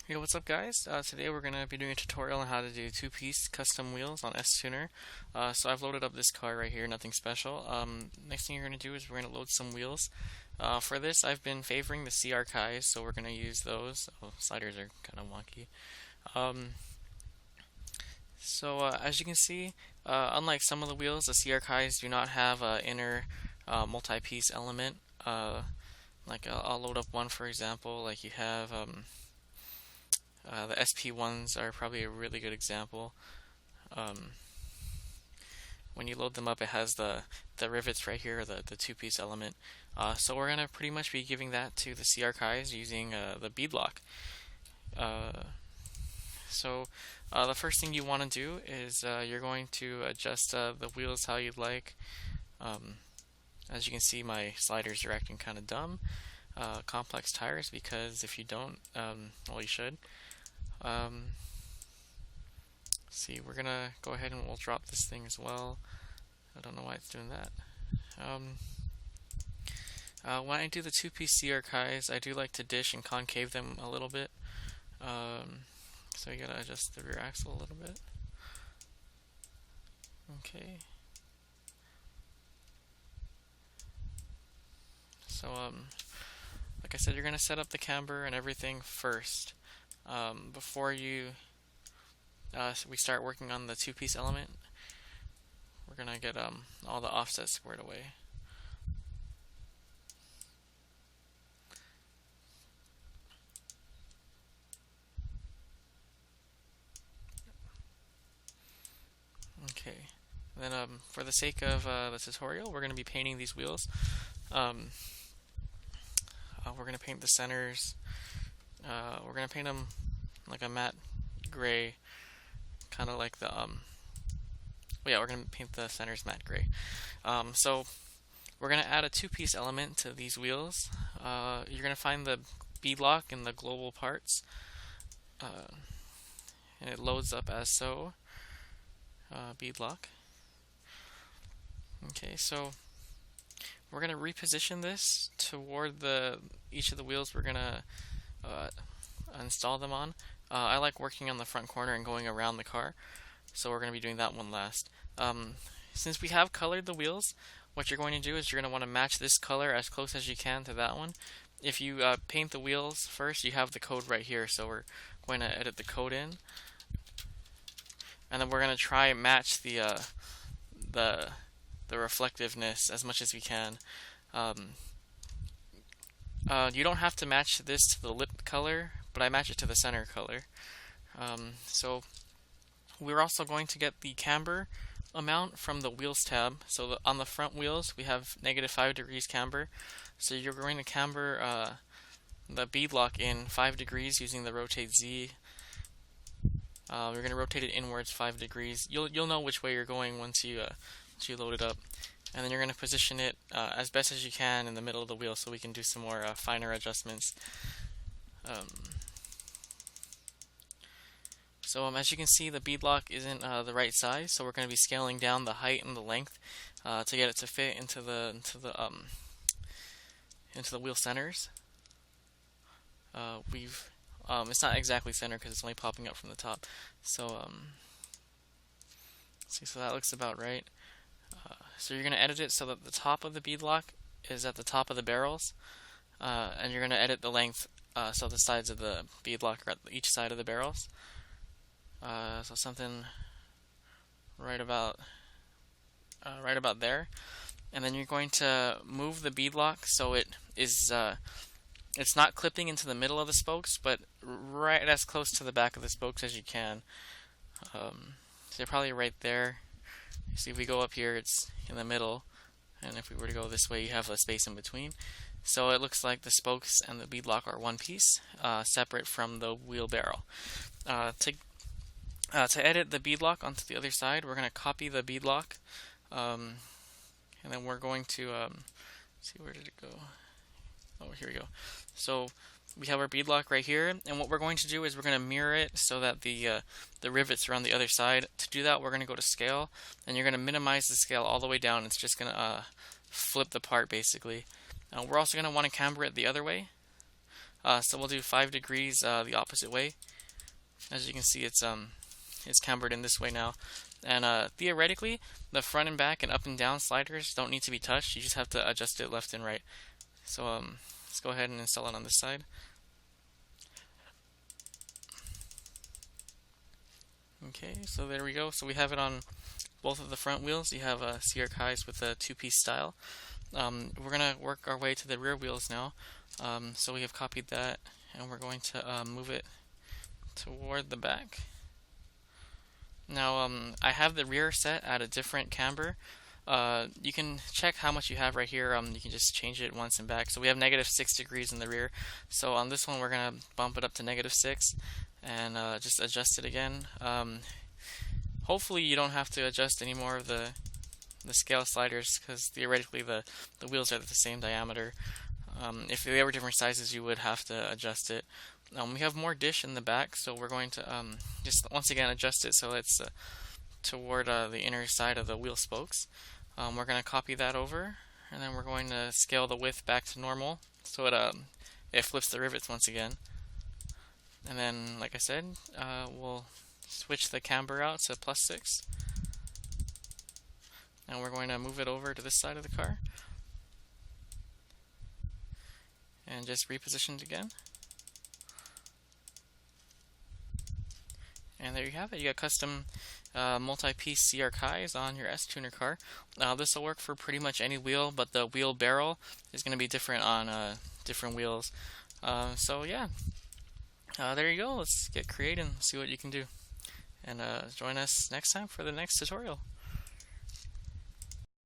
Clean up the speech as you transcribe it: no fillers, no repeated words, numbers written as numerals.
Hey, what's up guys? Today we're going to be doing a tutorial on how to do two-piece custom wheels on S-Tuner. So I've loaded up this car right here, nothing special. Next thing you're going to do is we're going to load some wheels. For this I've been favoring the CR Kais, so we're going to use those. Oh, sliders are kind of wonky. Um, as you can see, unlike some of the wheels, the CR Kais do not have an inner multi-piece element. I'll load up one for example, like you have the SP ones are probably a really good example. Um, when you load them up, it has the rivets right here, the two-piece element. So we're gonna pretty much be giving that to the CR Kais using the beadlock. Uh, the first thing you want to do is you're going to adjust the wheels how you'd like. Um, as you can see, my sliders are acting kind of dumb. Complex tires, because if you don't, well, you should. Um, see, we're gonna go ahead and we'll drop this thing as well. I don't know why it's doing that. When I do the two-piece CR Kais, I do like to dish and concave them a little bit. So you gotta adjust the rear axle a little bit. Okay. So, like I said, you're gonna set up the camber and everything first. Before we start working on the two-piece element, we're gonna get all the offsets squared away. Okay. And then for the sake of the tutorial, we're gonna be painting these wheels. We're gonna paint the centers. We're gonna paint them like a matte gray, kind of like the we're gonna paint the centers matte gray. So we're gonna add a two-piece element to these wheels. You're gonna find the beadlock in the global parts, and it loads up as so. Beadlock. Okay, so we're gonna reposition this toward each of the wheels we're gonna install them on. I like working on the front corner and going around the car, so we're going to be doing that one last. Since we have colored the wheels, what you're going to do is you're going to want to match this color as close as you can to that one. If you paint the wheels first, you have the code right here, so we're going to edit the code in, and then we're going to try and match the reflectiveness as much as we can. You don't have to match this to the lip color, but I match it to the center color. So we're also going to get the camber amount from the wheels tab. So on the front wheels, we have -5 degrees camber. So you're going to camber the beadlock in 5 degrees using the rotate Z. You're going to rotate it inwards 5 degrees. You'll know which way you're going once you load it up. And then you're going to position it as best as you can in the middle of the wheel so we can do some more finer adjustments. As you can see, the beadlock isn't the right size, so we're going to be scaling down the height and the length to get it to fit into the wheel centers. It's not exactly centered because it's only popping up from the top. So that looks about right. So you're going to edit it so that the top of the beadlock is at the top of the barrels, and you're going to edit the length so the sides of the beadlock are at each side of the barrels. So something right about there, and then you're going to move the beadlock so it's not clipping into the middle of the spokes, but right as close to the back of the spokes as you can. So they're probably right there. You see, if we go up here, it's in the middle, and if we were to go this way, you have a space in between. So it looks like the spokes and the beadlock are one piece, separate from the wheel barrel. To edit the beadlock onto the other side, we're going to copy the beadlock, and then we're going to see, where did it go? Oh, here we go. So we have our beadlock right here, and what we're going to do is we're going to mirror it so that the rivets are on the other side. To do that, we're going to go to scale, and you're going to minimize the scale all the way down. It's just going to flip the part basically. We're also going to want to camber it the other way. So we'll do 5 degrees the opposite way. As you can see, it's cambered in this way now. And theoretically, the front and back and up and down sliders don't need to be touched. You just have to adjust it left and right. So let's go ahead and install it on this side. Okay, so there we go. So we have it on both of the front wheels. You have CR Kais with a two-piece style. We're going to work our way to the rear wheels now. So we have copied that, and we're going to move it toward the back. Now, I have the rear set at a different camber. You can check how much you have right here. You can just change it once and back. So we have -6 degrees in the rear. So on this one, we're going to bump it up to -6 and just adjust it again. Hopefully you don't have to adjust any more of the scale sliders, because theoretically the wheels are the same diameter. If they were different sizes, you would have to adjust it. We have more dish in the back, so we're going to just once again adjust it so it's toward the inner side of the wheel spokes. We're going to copy that over, and then we're going to scale the width back to normal so it flips the rivets once again. And then, like I said, we'll switch the camber out to +6. And we're going to move it over to this side of the car and just reposition it again. And there you have it. You got custom multi-piece CR Kais on your S-Tuner car. This will work for pretty much any wheel, but the wheel barrel is going to be different on different wheels. So yeah, there you go. Let's get creative and see what you can do. And join us next time for the next tutorial.